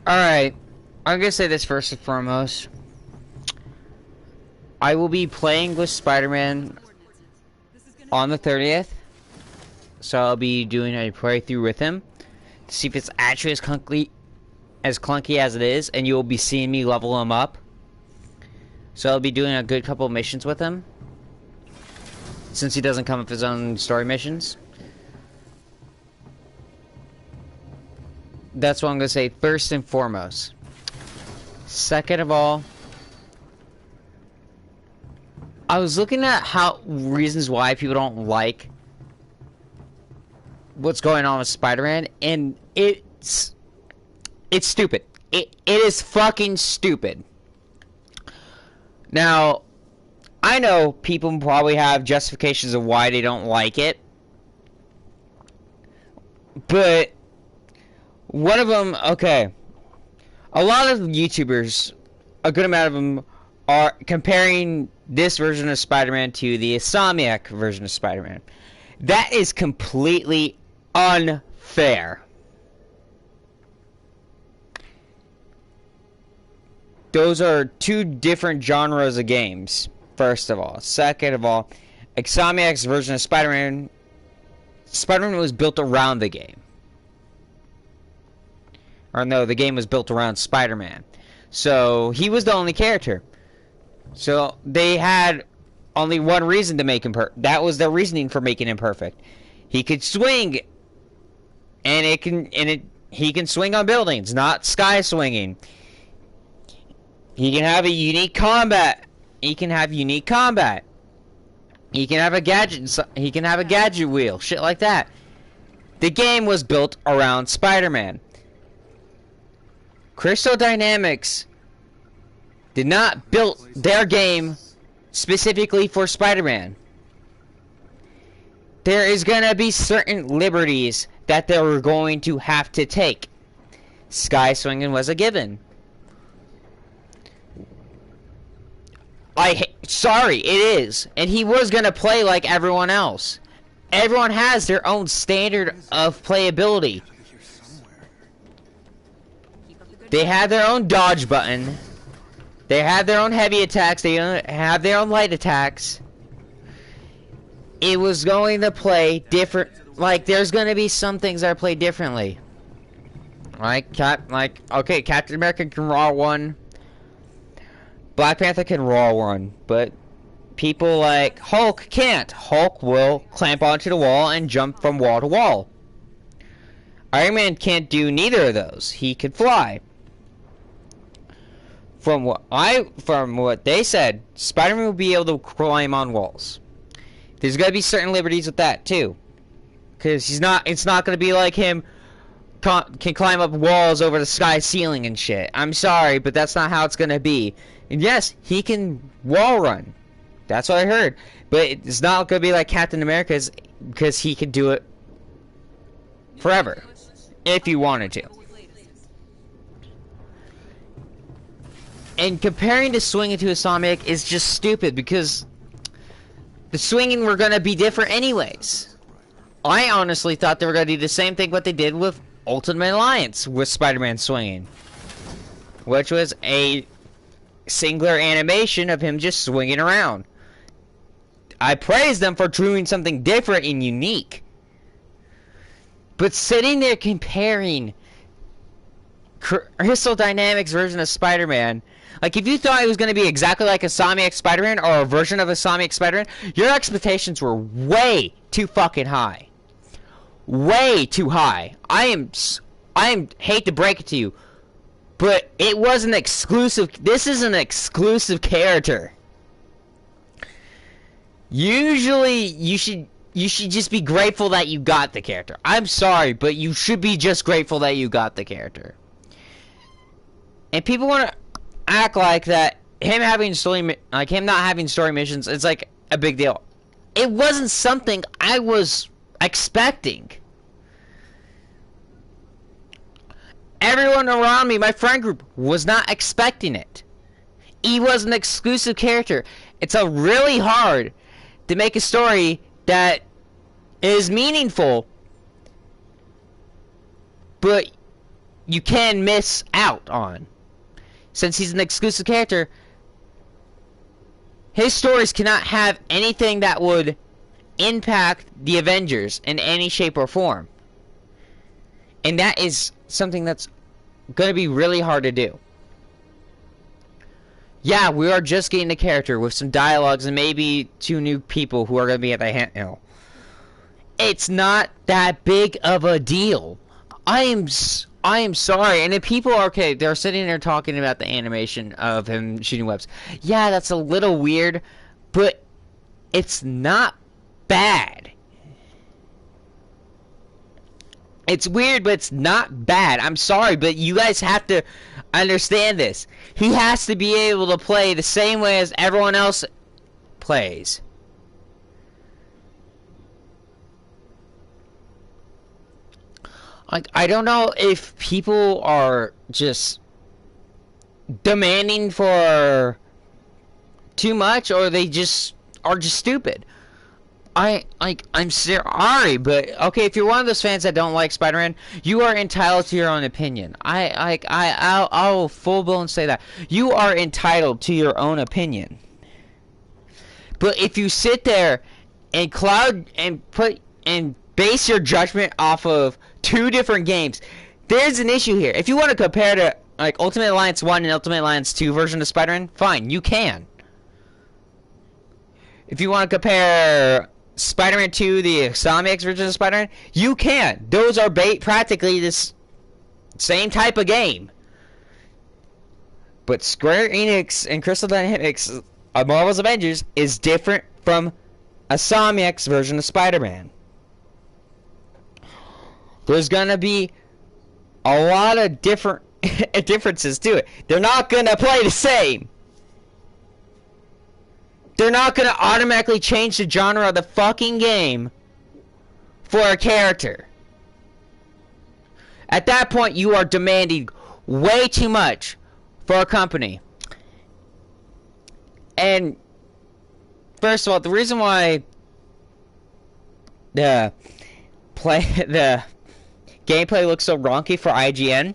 Alright, I'm gonna say this first and foremost. I will be playing with Spider-Man on the 30th. So I'll be doing a playthrough with him to see if it's actually as clunky as it is, and you'll be seeing me level him up. So I'll be doing a good couple of missions with him, since he doesn't come with his own story missions. That's what I'm gonna say first and foremost. Second of all, I was looking at reasons why people don't like what's going on with Spider-Man, and it's stupid. It is fucking stupid. Now, I know people probably have justifications of why they don't like it, but one of them, okay, a lot of YouTubers, a good amount of them, are comparing this version of Spider-Man to the Insomniac version of Spider-Man. That is completely unfair. Those are two different genres of games, first of all. Second of all, Insomniac's version of Spider-Man was built around the game. Or no, the game was built around Spider-Man. So, he was the only character. So, they had only one reason to make him perfect. That was their reasoning for making him perfect. He could swing, and he can swing on buildings, not sky swinging. He can have a unique combat. He can have unique combat. He can have a gadget. He can have a gadget wheel, shit like that. The game was built around Spider-Man. Crystal Dynamics did not build their game specifically for Spider-Man. There is gonna be certain liberties that they were going to have to take. Sky swinging was a given. Sorry, it is. And he was gonna play like everyone else. Everyone has their own standard of playability. They have their own dodge button. They have their own heavy attacks. They have their own light attacks. It was going to play different. Like, there's going to be some things that are played differently. Okay, Captain America can raw one. Black Panther can raw one. But people like Hulk can't. Hulk will clamp onto the wall and jump from wall to wall. Iron Man can't do neither of those. He could fly. From what they said, Spider-Man will be able to climb on walls. There's gonna be certain liberties with that too, because it's not gonna be like him can climb up walls over the sky ceiling and shit. I'm sorry, but that's not how it's gonna be. And yes, he can wall run. That's what I heard, but it's not gonna be like Captain America's, because he could do it forever if he wanted to. And comparing the swinging to Insomniac is just stupid, because the swinging were gonna be different anyways. I honestly thought they were gonna do the same thing what they did with Ultimate Alliance with Spider-Man swinging, which was a singular animation of him just swinging around. I praise them for doing something different and unique. But sitting there comparing Crystal Dynamics version of Spider-Man, like, if you thought it was going to be exactly like a Insomniac Spider-Man or a version of a Insomniac Spider-Man, your expectations were way too fucking high. Way too high. I hate to break it to you, but it was an exclusive. This is an exclusive character. Usually, you should just be grateful that you got the character. I'm sorry, but you should be just grateful that you got the character. And people want to act like that him not having story missions, it's like a big deal. It wasn't something I was expecting. Everyone around me, my friend group, was not expecting it. He was an exclusive character. It's really hard to make a story that is meaningful, but you can miss out on. Since he's an exclusive character, his stories cannot have anything that would impact the Avengers in any shape or form. And that is something that's going to be really hard to do. Yeah, we are just getting the character with some dialogues and maybe 2 new people who are going to be at the handle. It's not that big of a deal. I am sorry. And if people are okay, they're sitting there talking about the animation of him shooting webs. Yeah, that's a little weird, but it's not bad. It's weird, but it's not bad. I'm sorry, but you guys have to understand this. He has to be able to play the same way as everyone else plays. Like, I don't know if people are just demanding for too much, or they just are just stupid. I'm sorry, but okay, if you're one of those fans that don't like Spider-Man, you are entitled to your own opinion. I'll full-blown say that. You are entitled to your own opinion. But if you sit there and base your judgment off of 2 different games, there's an issue here. If you want to compare to like Ultimate Alliance 1 and Ultimate Alliance 2 version of Spider-Man, fine, you can. If you want to compare Spider-Man 2, the Insomniacs version of Spider-Man, you can. Those are practically this same type of game. But Square Enix and Crystal Dynamics of Marvel's Avengers is different from Insomniacs version of Spider-Man. There's gonna be a lot of differences to it. They're not gonna play the same. They're not going to automatically change the genre of the fucking game for a character. At that point, you are demanding way too much for a company. And first of all, the reason why the gameplay looks so wonky for IGN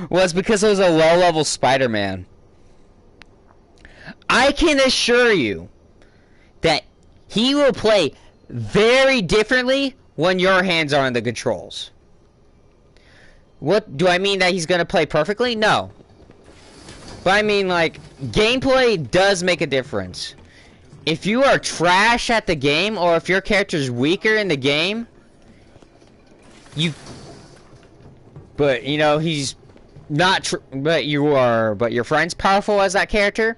was because it was a low-level Spider-Man. I can assure you that he will play very differently when your hands are on the controls. What do I mean? That he's going to play perfectly? No. But I mean, like, gameplay does make a difference. If you are trash at the game, or if your character's weaker in the game, but you know, he's not but your friend's powerful as that character,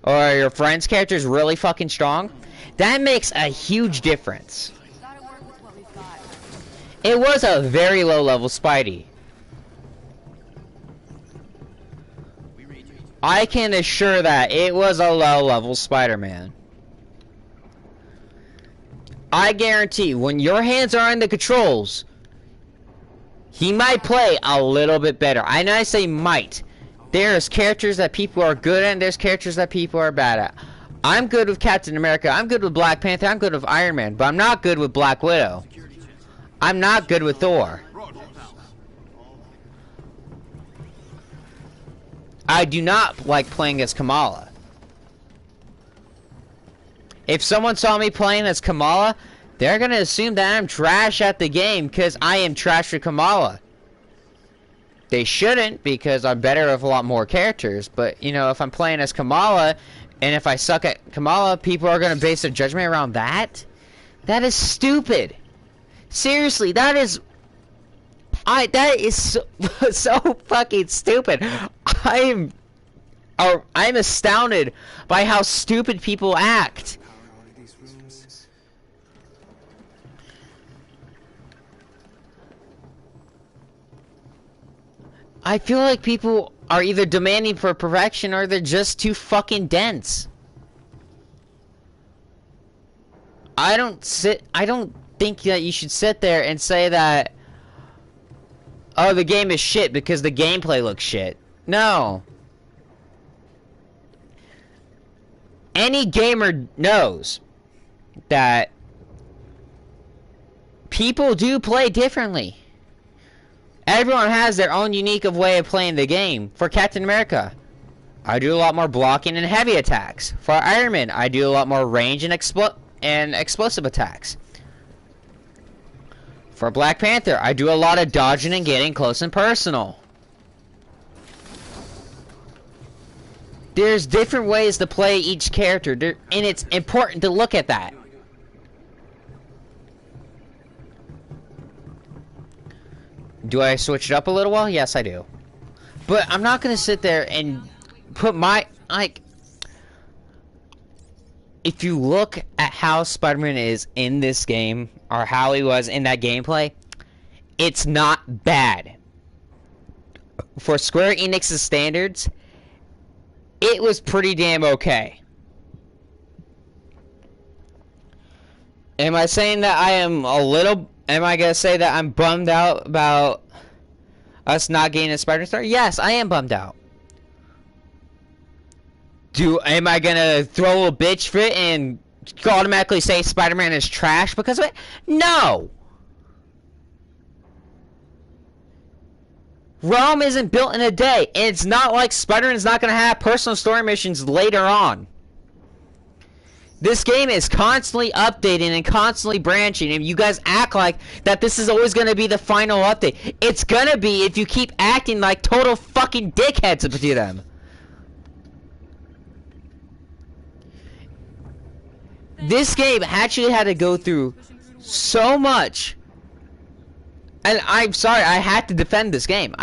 or your friend's character is really fucking strong, that makes a huge difference. It was a very low level Spidey. I can assure that it was a low level Spider-Man. I guarantee when your hands are on the controls, he might play a little bit better. And I say might. There's characters that people are good at, and there's characters that people are bad at. I'm good with Captain America, I'm good with Black Panther, I'm good with Iron Man, but I'm not good with Black Widow. I'm not good with Thor. I do not like playing as Kamala. If someone saw me playing as Kamala, they're gonna assume that I'm trash at the game because I am trash with Kamala. They shouldn't, because I'm better with a lot more characters, but you know, if I'm playing as Kamala and if I suck at Kamala, people are gonna base their judgment around that? That is stupid. Seriously, that is so, so fucking stupid. I'm astounded by how stupid people act. I feel like people are either demanding for perfection or they're just too fucking dense. I don't think that you should sit there and say that, oh, the game is shit because the gameplay looks shit. No. Any gamer knows that people do play differently. Everyone has their own unique way of playing the game. For Captain America, I do a lot more blocking and heavy attacks. For Iron Man, I do a lot more range and explosive attacks. For Black Panther, I do a lot of dodging and getting close and personal. There's different ways to play each character, and it's important to look at that. Do I switch it up a little while? Yes, I do. But I'm not going to sit there and put my, like... If you look at how Spider-Man is in this game, or how he was in that gameplay, it's not bad. For Square Enix's standards, it was pretty damn okay. Am I saying that I am a little... Am I going to say that I'm bummed out about us not getting a Spider-Man star? Yes, I am bummed out. Am I going to throw a little bitch fit and automatically say Spider-Man is trash because of it? No! Rome isn't built in a day, and it's not like Spider-Man's not going to have personal story missions later on. This game is constantly updating and constantly branching, and you guys act like that this is always going to be the final update. It's going to be if you keep acting like total fucking dickheads to them. This game actually had to go through so much. And I'm sorry, I had to defend this game.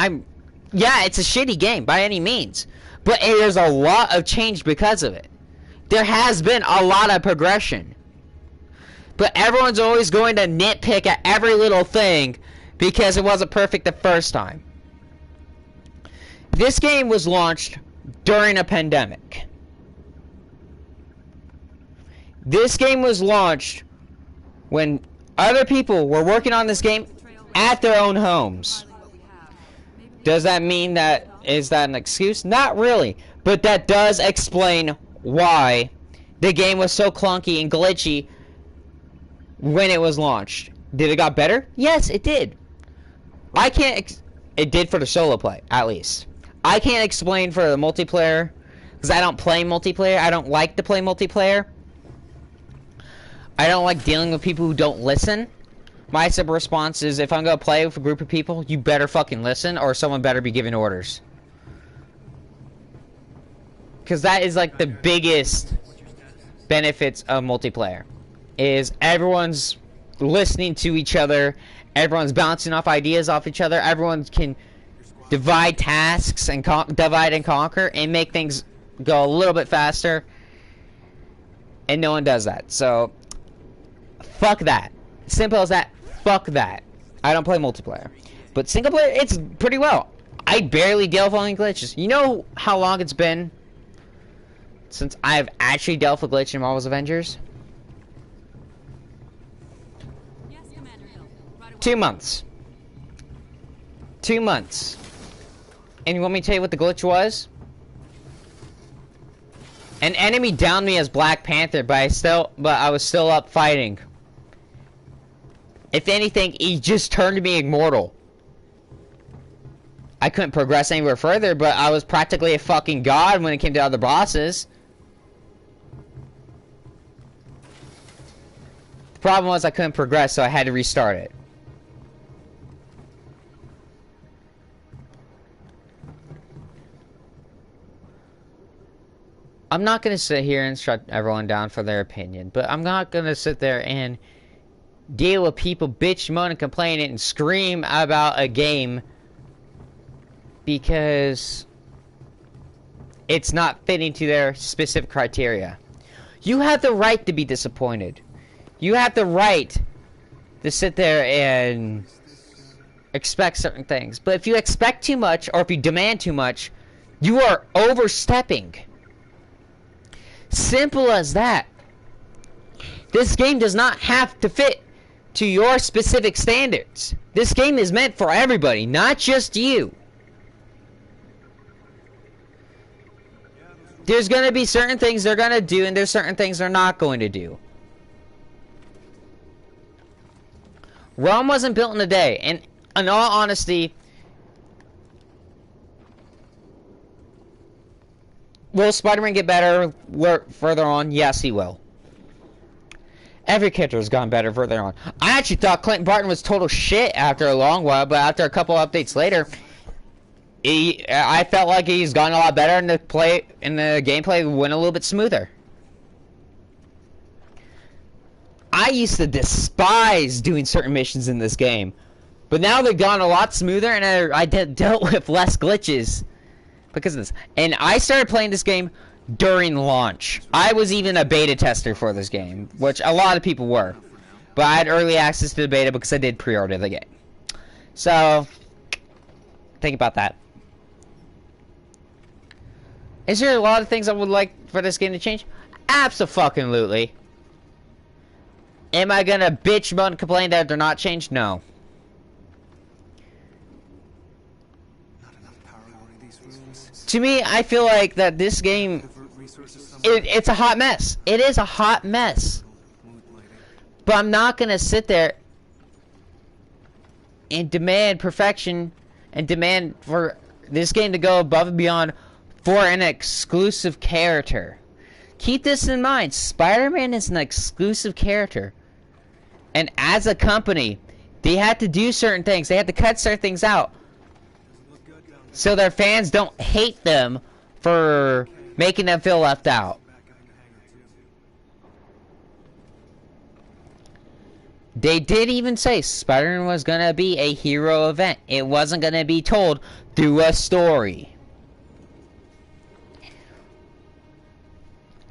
Yeah, it's a shitty game by any means. But there's a lot of change because of it. There has been a lot of progression. But everyone's always going to nitpick at every little thing because it wasn't perfect the first time. This game was launched during a pandemic. This game was launched when other people were working on this game at their own homes. Does that mean that is that an excuse? Not really, but that does explain why the game was so clunky and glitchy when it was launched. Did it got better? Yes, it did. It did for the solo play, at least. I can't explain for the multiplayer because I don't play multiplayer. I don't like to play multiplayer. I don't like dealing with people who don't listen. My simple response is if I'm going to play with a group of people, you better fucking listen or someone better be giving orders. Because that is like the biggest benefits of multiplayer. Is everyone's listening to each other. Everyone's bouncing off ideas off each other. Everyone can divide tasks and divide and conquer and make things go a little bit faster. And no one does that. So... fuck that. Simple as that. Fuck that. I don't play multiplayer. But single player, it's pretty well. I barely deal with any glitches. You know how long it's been since I've actually dealt with a glitch in Marvel's Avengers? Yes, Commander Hill. Right away. 2 months. 2 months. And you want me to tell you what the glitch was? An enemy downed me as Black Panther, but I was still up fighting. If anything, he just turned me immortal. I couldn't progress anywhere further, but I was practically a fucking god when it came to other bosses. The problem was I couldn't progress, so I had to restart it. I'm not going to sit here and shut everyone down for their opinion, but I'm not going to sit there and deal with people bitch, moan, and complain and scream about a game because it's not fitting to their specific criteria. You have the right to be disappointed. You have the right to sit there and expect certain things. But if you expect too much, or if you demand too much, you are overstepping. Simple as that. This game does not have to fit to your specific standards. This game is meant for everybody, not just you. There's going to be certain things they're going to do, and there's certain things they're not going to do. Rome wasn't built in a day, and in all honesty, Will Spider-Man get better further on? Yes, he will. Every character has gotten better further on. I actually thought Clinton Barton was total shit after a long while, but after a couple updates later, I felt like he's gotten a lot better, and the gameplay went a little bit smoother. I used to despise doing certain missions in this game, but now they've gone a lot smoother, and I dealt with less glitches because of this. And I started playing this game during launch. I was even a beta tester for this game, which a lot of people were, but I had early access to the beta because I did pre-order the game. So think about that. Is there a lot of things I would like for this game to change? Abso-fucking-lutely. Am I gonna bitch, moan, and complain that they're not changed? No. To me, I feel like that this game, it's a hot mess. It is a hot mess. But I'm not gonna sit there and demand perfection and demand for this game to go above and beyond for an exclusive character. Keep this in mind. Spider-Man is an exclusive character. And as a company, they had to do certain things. They had to cut certain things out, so their fans don't hate them for making them feel left out. They did even say Spider-Man was going to be a hero event. It wasn't going to be told through a story.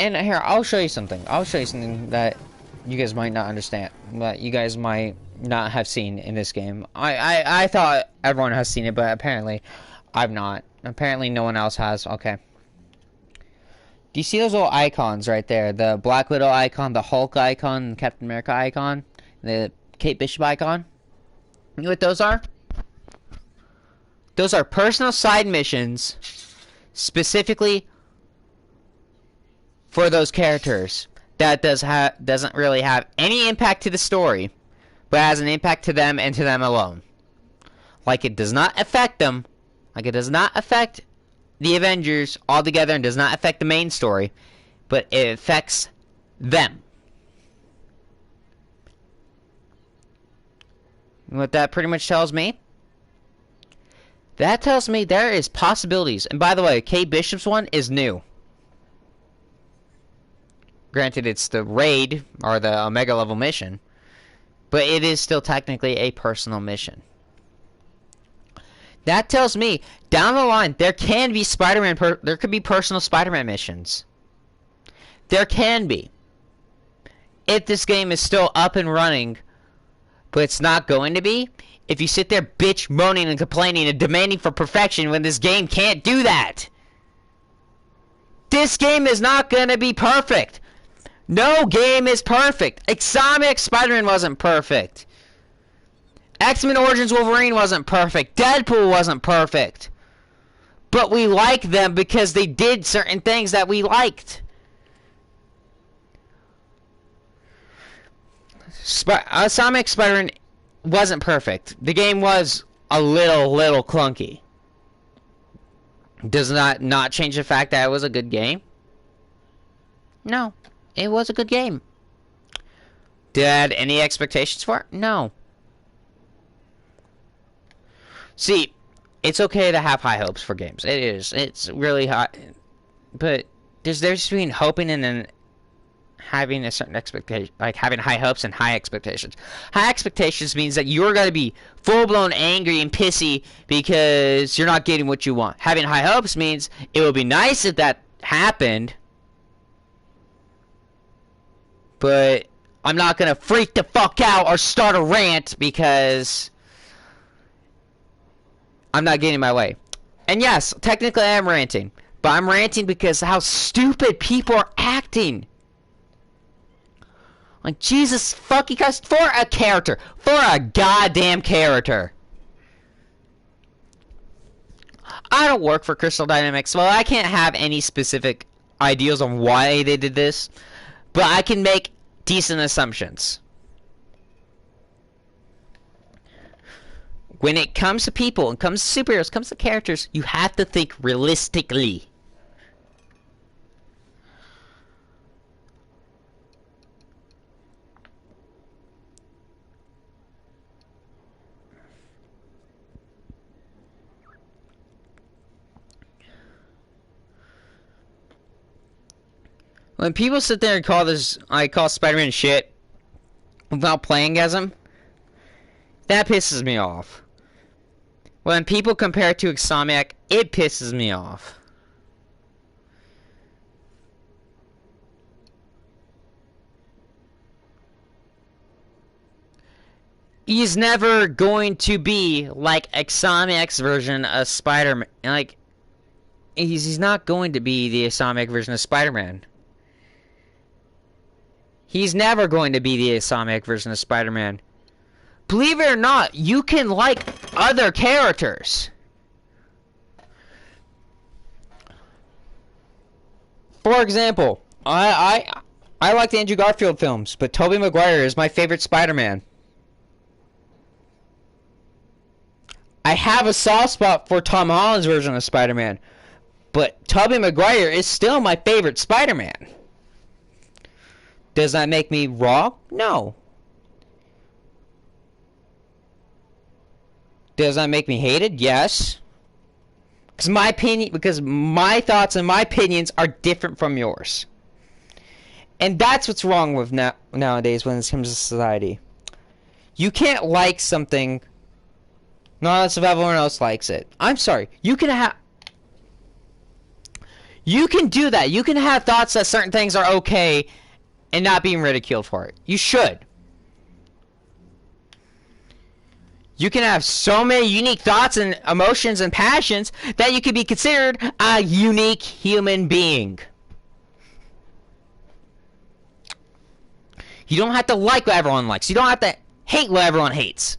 And here, I'll show you something. I'll show you something that you guys might not understand, that you guys might not have seen in this game. I thought everyone has seen it, but apparently I've not. Apparently no one else has. Okay. Do you see those little icons right there? The Black Widow icon, the Hulk icon, the Captain America icon, the Kate Bishop icon? You know what those are? Those are personal side missions specifically for those characters. That doesn't really have any impact to the story, but has an impact to them and to them alone. Like, it does not affect them. Like, it does not affect the Avengers altogether and does not affect the main story, but it affects them. What that pretty much tells me? That tells me there is possibilities. And by the way, Kate Bishop's one is new. Granted, it's the raid, or the Omega level mission, but it is still technically a personal mission. That tells me, down the line, there can be there could be personal Spider-Man missions. There can be. If this game is still up and running, but it's not going to be, if you sit there bitch, moaning, and complaining, and demanding for perfection when this game can't do that. This game is not going to be perfect. No game is perfect. Exotic Spider-Man wasn't perfect. X-Men Origins Wolverine wasn't perfect. Deadpool wasn't perfect. But we like them because they did certain things that we liked. Sonic Spider-Man wasn't perfect. The game was a little clunky. Does not change the fact that it was a good game. No. It was a good game. Did I have any expectations for it? No. See, it's okay to have high hopes for games. It is. It's really high. But there's between hoping and then having a certain expectation. Like having high hopes and high expectations. High expectations means that you're going to be full-blown angry and pissy because you're not getting what you want. Having high hopes means it would be nice if that happened, but I'm not going to freak the fuck out or start a rant because I'm not getting my way. And yes, technically I am ranting. But I'm ranting because how stupid people are acting. Like, Jesus fucking Christ, for a character. For a goddamn character. I don't work for Crystal Dynamics. Well, I can't have any specific ideas on why they did this. But I can make decent assumptions. When it comes to people, and comes to superheroes, comes to characters, you have to think realistically. When people sit there and call Spider-Man shit without playing as him, that pisses me off. When people compare it to Insomniac, it pisses me off. He's never going to be like Insomniac's version of Spider-Man. Like, he's not going to be the Insomniac version of Spider-Man. He's never going to be the Insomniac version of Spider-Man. Believe it or not, you can like other characters. For example, I like the Andrew Garfield films, but Tobey Maguire is my favorite Spider-Man. I have a soft spot for Tom Holland's version of Spider-Man, but Tobey Maguire is still my favorite Spider-Man. Does that make me wrong? No. Does that make me hated? Yes. Because my thoughts and my opinions are different from yours. And that's what's wrong with nowadays when it comes to society. You can't like something not unless if everyone else likes it. I'm sorry. You can do that. You can have thoughts that certain things are okay and not being ridiculed for it. You should. You can have so many unique thoughts and emotions and passions that you can be considered a unique human being. You don't have to like what everyone likes. You don't have to hate what everyone hates.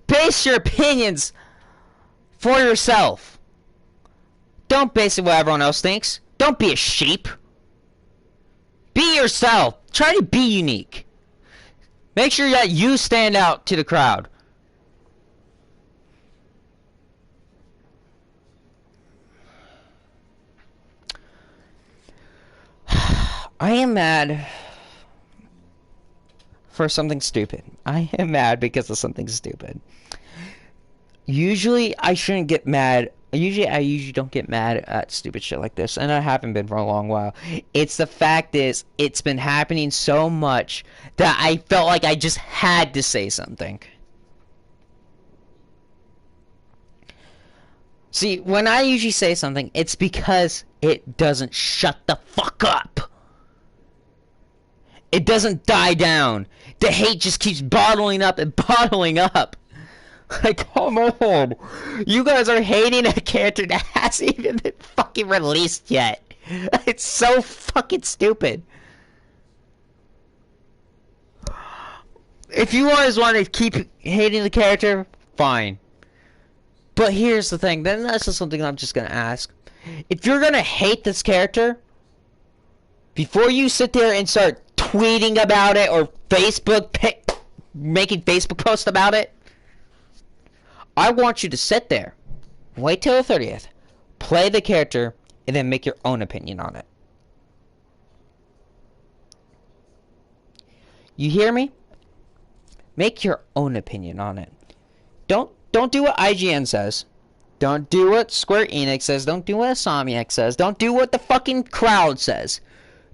Base your opinions for yourself. Don't base it what everyone else thinks. Don't be a sheep. Be yourself. Try to be unique. Make sure that you stand out to the crowd. I am mad for something stupid. I am mad because of something stupid. Usually, I shouldn't get mad. I usually don't get mad at stupid shit like this, and I haven't been for a long while. It's the fact is, it's been happening so much that I felt like I just had to say something. See, when I usually say something, it's because it doesn't shut the fuck up. It doesn't die down. The hate just keeps bottling up and bottling up. Like, come on. You guys are hating a character that hasn't even been fucking released yet. It's so fucking stupid. If you always want to keep hating the character, fine. But here's the thing. Then that's just something I'm just going to ask. If you're going to hate this character, before you sit there and start tweeting about it or making Facebook posts about it, I want you to sit there, wait till the 30th, play the character, and then make your own opinion on it. You hear me? Make your own opinion on it. Don't do what IGN says. Don't do what Square Enix says. Don't do what Insomniac says. Don't do what the fucking crowd says.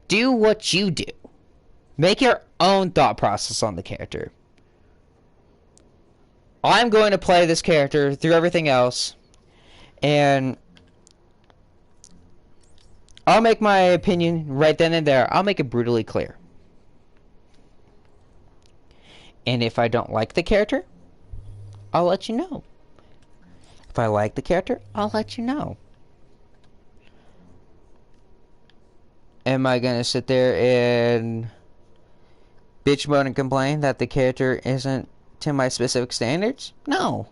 Do what you do. Make your own thought process on the character. I'm going to play this character through everything else, and I'll make my opinion right then and there. I'll make it brutally clear. And if I don't like the character, I'll let you know. If I like the character, I'll let you know. Am I going to sit there and bitch mode and complain that the character isn't to my specific standards? No.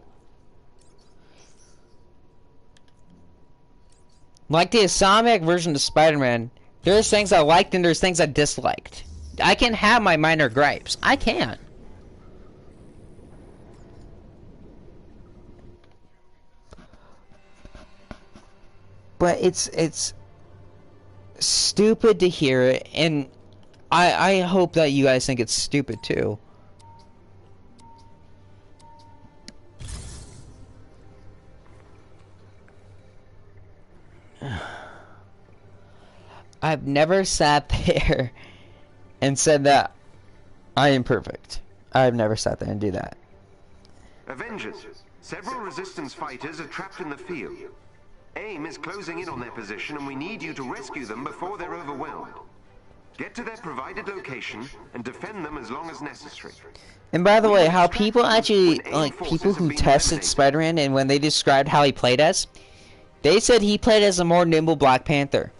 Like the Insomniac version of Spider-Man, there's things I liked and there's things I disliked. I can have my minor gripes. I can. But it's stupid to hear it, and I hope that you guys think it's stupid too. I've never sat there and said that I am perfect. I've never sat there and do that. Avengers, several resistance fighters are trapped in the field. AIM is closing in on their position and we need you to rescue them before they're overwhelmed. Get to their provided location and defend them as long as necessary. And by the way, how people actually, like, people who tested Spider-Man and when they described how he played as, they said he played as a more nimble Black Panther.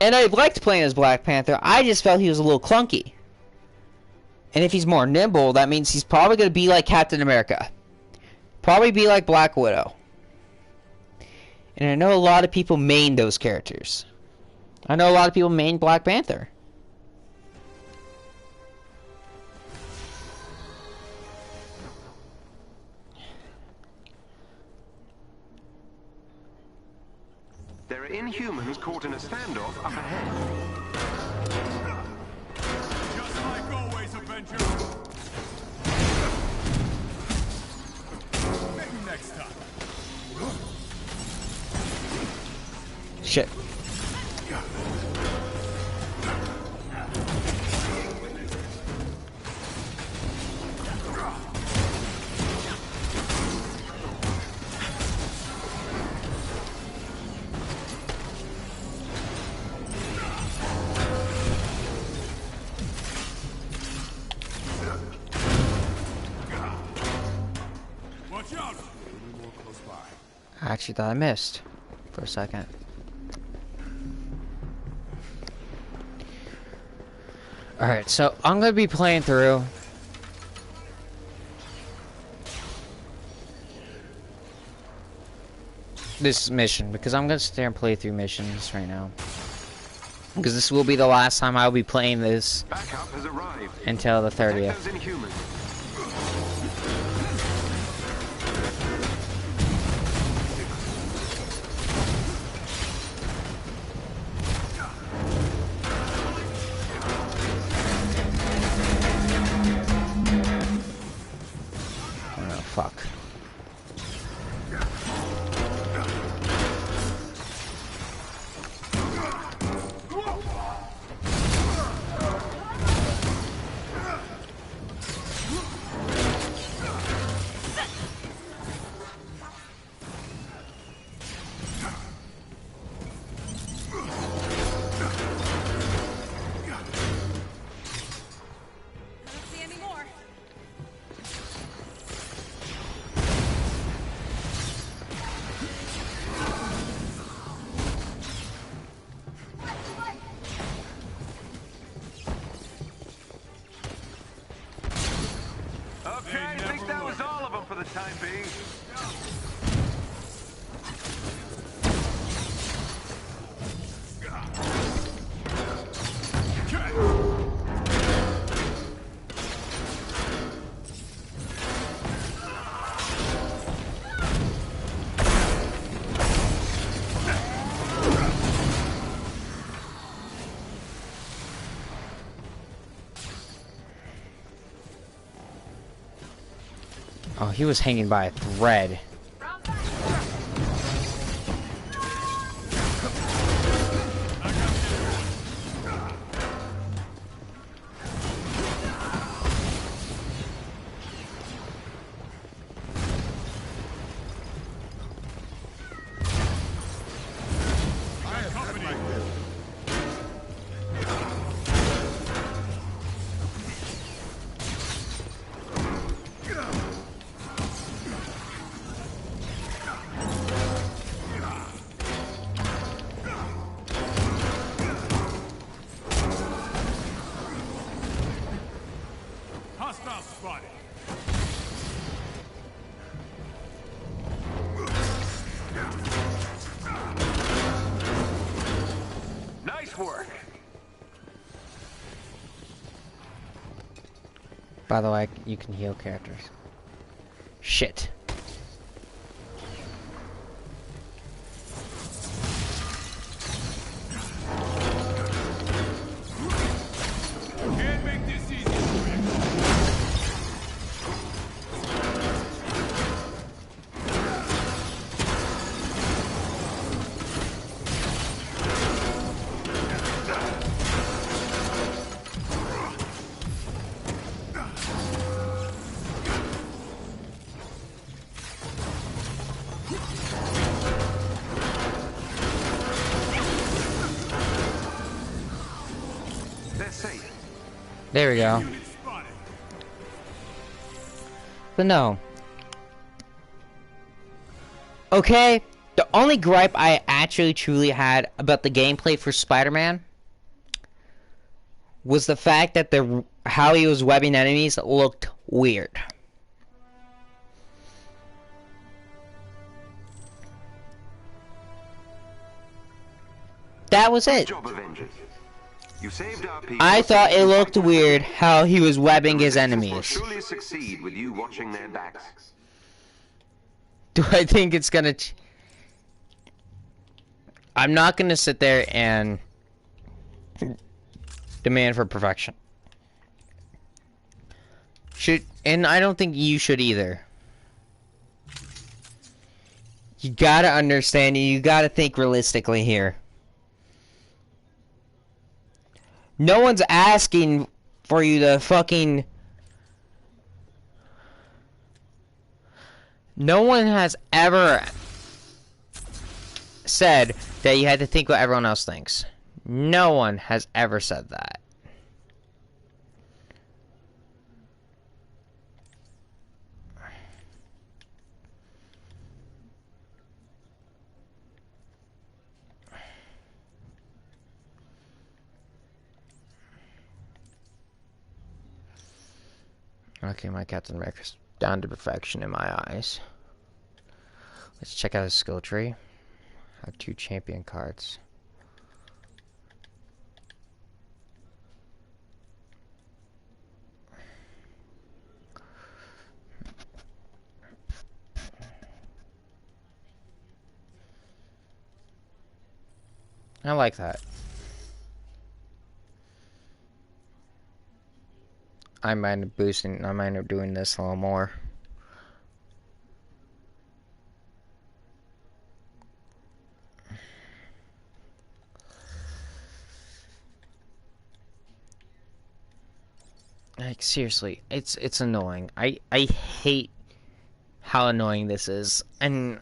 And I liked playing as Black Panther, I just felt he was a little clunky. And if he's more nimble, that means he's probably going to be like Captain America. Probably be like Black Widow. And I know a lot of people main those characters. I know a lot of people main Black Panther. There are Inhumans caught in a standoff up ahead. Just like always, Avenger. Maybe next time. Shit. Watch out. I actually thought I missed for a second. Alright, so I'm going to be playing through this mission because I'm going to sit there and play through missions right now. Because this will be the last time I'll be playing this Backup has arrived. until the Protect 30th. those Inhumans. Oh, fuck. Okay, I think that was all of them for the time being. Oh, he was hanging by a thread. Hostile spotted. Nice work. By the way, you can heal characters. Shit. Can't make this easy for you. There we go. Unit spotted. But no. Okay, the only gripe I actually truly had about the gameplay for Spider-Man was the fact that how he was webbing enemies looked weird. That was it. Good job, Avengers. You saved our people. I thought it looked weird how he was webbing his Will enemies. surely succeed with you watching their backs. Do I think it's gonna... I'm not gonna sit there and demand for perfection. And I don't think you should either. You gotta understand, you gotta think realistically here. No one's asking for you to fucking... No one has ever said that you had to think what everyone else thinks. No one has ever said that. Okay, my Captain America's down to perfection in my eyes. Let's check out his skill tree. I have 2 champion cards. I like that. I might end up doing this a little more. Like, seriously, it's annoying. I hate how annoying this is, and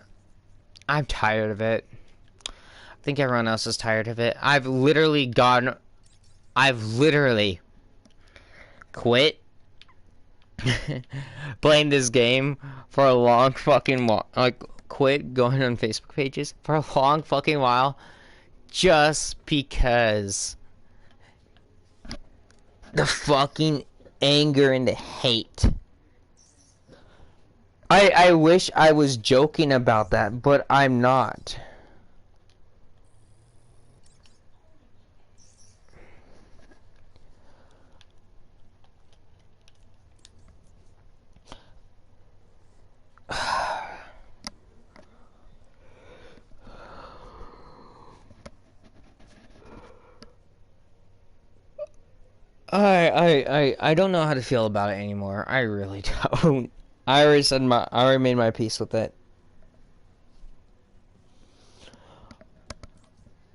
I'm tired of it. I think everyone else is tired of it. I've literally quit playing this game for a long fucking while. Like, quit going on Facebook pages for a long fucking while just because the fucking anger and the hate. I wish I was joking about that, but I'm not. I don't know how to feel about it anymore. I really don't. I already made my peace with it.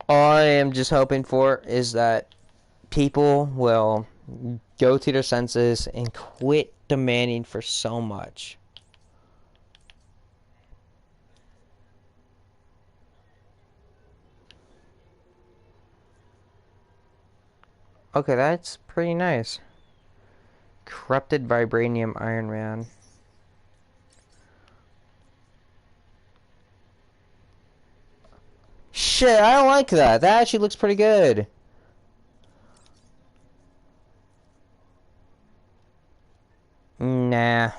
All I am just hoping for is that people will go to their senses and quit demanding for so much. Okay, that's pretty nice. Corrupted Vibranium Iron Man. Shit, I don't like that. That actually looks pretty good. Nah. How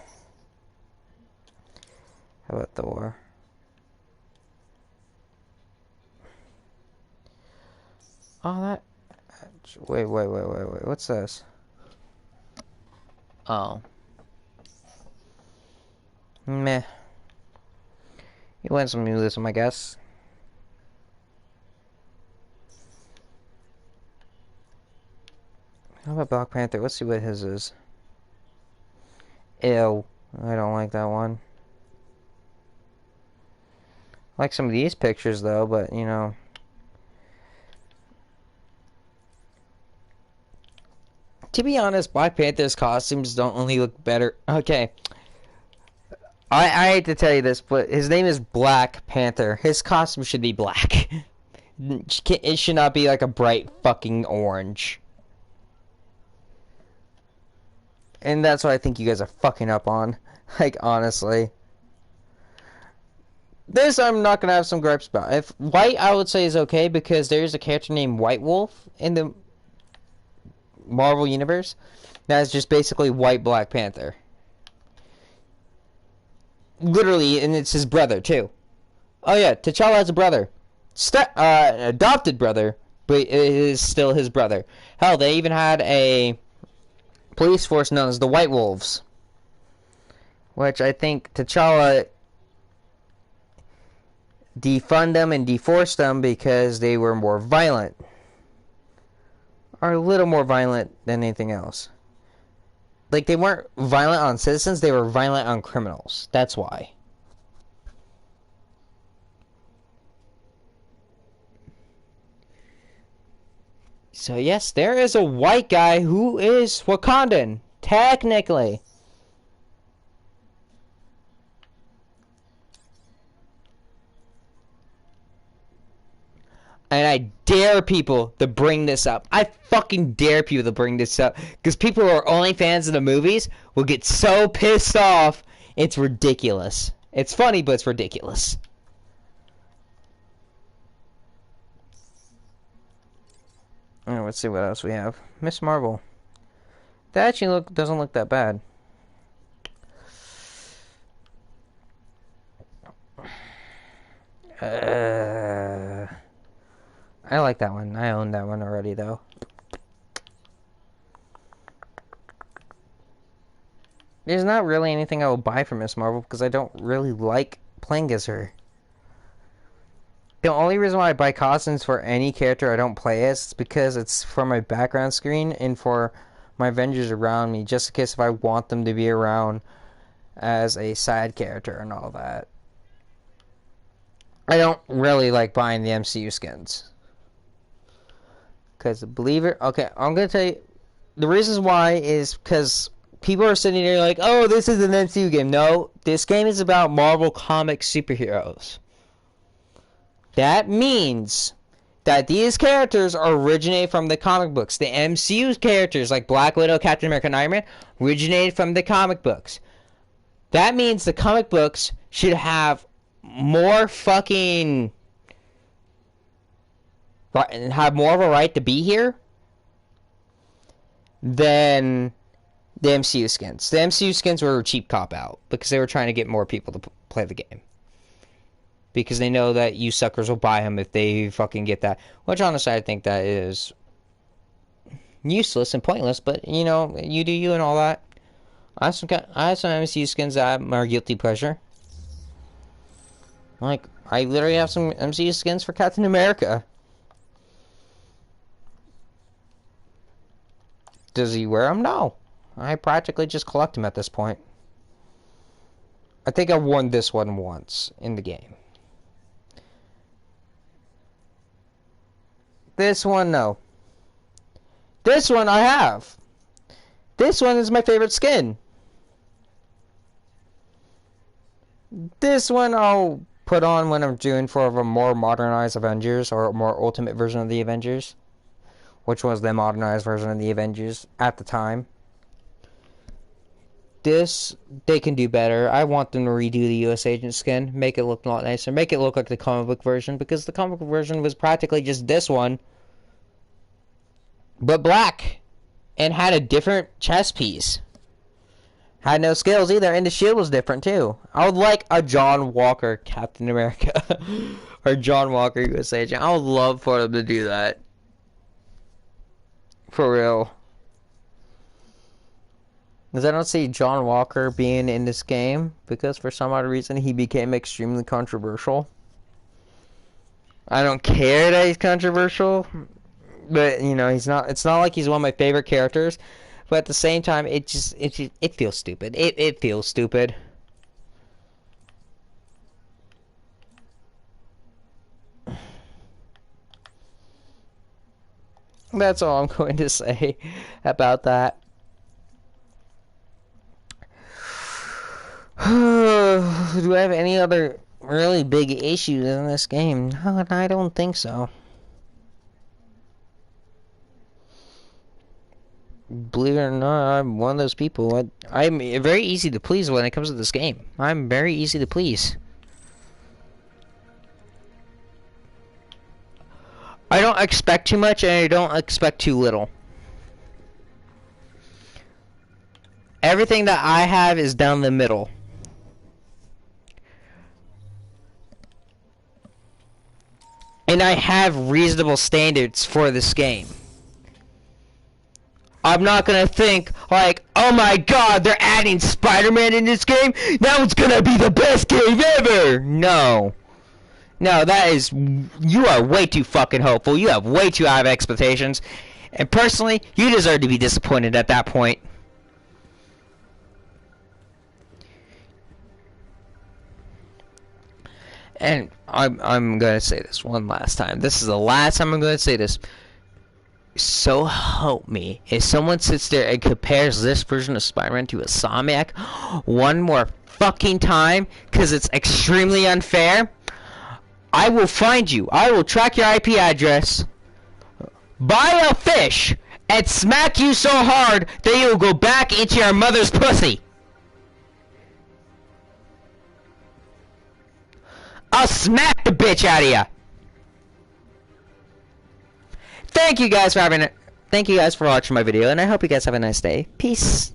about Thor? Oh, that... Wait. What's this? Oh. Meh. You want some realism, I guess. How about Black Panther? Let's see what his is. Ew. I don't like that one. I like some of these pictures, though, but, you know... To be honest, Black Panther's costumes don't only look better... Okay. I hate to tell you this, but his name is Black Panther. His costume should be black. It should not be like a bright fucking orange. And that's what I think you guys are fucking up on. Like, honestly. This I'm not gonna have some gripes about. If White, I would say is okay because there's a character named White Wolf in the Marvel Universe that's just basically White Black Panther. Literally, and it's his brother too. Oh yeah, T'Challa has a brother. Adopted brother, but it is still his brother. Hell, they even had a police force known as the White Wolves. Which I think T'Challa defund them and deforced them because they were more violent. Or a little more violent than anything else. Like, they weren't violent on citizens, they were violent on criminals. That's why. So yes, there is a white guy who is Wakandan, technically. And I dare people to bring this up. I fucking dare people to bring this up. Because people who are only fans of the movies will get so pissed off. It's ridiculous. It's funny, but it's ridiculous. Alright, let's see what else we have. Miss Marvel. That actually doesn't look that bad. I like that one. I own that one already, though. There's not really anything I will buy from Miss Marvel because I don't really like playing as her. The only reason why I buy costumes for any character I don't play as is because it's for my background screen and for my Avengers around me, just in case if I want them to be around as a side character and all that. I don't really like buying the MCU skins. Because, believe it... Okay, I'm going to tell you... The reasons why is because people are sitting there like, oh, this is an MCU game. No, this game is about Marvel comic superheroes. That means that these characters originate from the comic books. The MCU characters, like Black Widow, Captain America, and Iron Man, originated from the comic books. That means the comic books should have more fucking... have more of a right to be here than the MCU skins. The MCU skins were a cheap cop-out because they were trying to get more people to play the game. Because they know that you suckers will buy them if they fucking get that. Which, honestly, I think that is useless and pointless, but, you know, you do you and all that. I have some MCU skins that are guilty pleasure. Like, I literally have some MCU skins for Captain America. Does he wear them? No. I practically just collect them at this point. I think I've worn this one once in the game. This one, no. This one I have. This one is my favorite skin. This one I'll put on when I'm doing for a more modernized Avengers or a more ultimate version of the Avengers. Which was the modernized version of the Avengers at the time. This, they can do better. I want them to redo the US Agent skin. Make it look a lot nicer. Make it look like the comic book version. Because the comic book version was practically just this one. But black. And had a different chest piece. Had no scales either. And the shield was different too. I would like a John Walker Captain America. Or John Walker US Agent. I would love for them to do that. For real. Because I don't see John Walker being in this game. Because for some odd reason he became extremely controversial. I don't care that he's controversial. But, you know, he's not. It's not like he's one of my favorite characters. But at the same time, it feels stupid. It feels stupid. That's all I'm going to say about that. Do I have any other really big issues in this game? No, I don't think so. believe it or not, I'm one of those people. I'm very easy to please when it comes to this game. I'm very easy to please. I don't expect too much, and I don't expect too little. Everything that I have is down the middle. And I have reasonable standards for this game. I'm not gonna think like, oh my god, they're adding Spider-Man in this game? Now it's gonna be the best game ever! No. No, that is... You are way too fucking hopeful. You have way too high expectations. And personally, you deserve to be disappointed at that point. And I'm gonna say this one last time. This is the last time I'm gonna say this. So help me, if someone sits there and compares this version of Spider-Man to Insomniac one more fucking time, because it's extremely unfair, I will find you. I will track your IP address, buy a fish, and smack you so hard that you will go back into your mother's pussy. I'll smack the bitch out of ya. Thank you guys for watching my video, and I hope you guys have a nice day. Peace.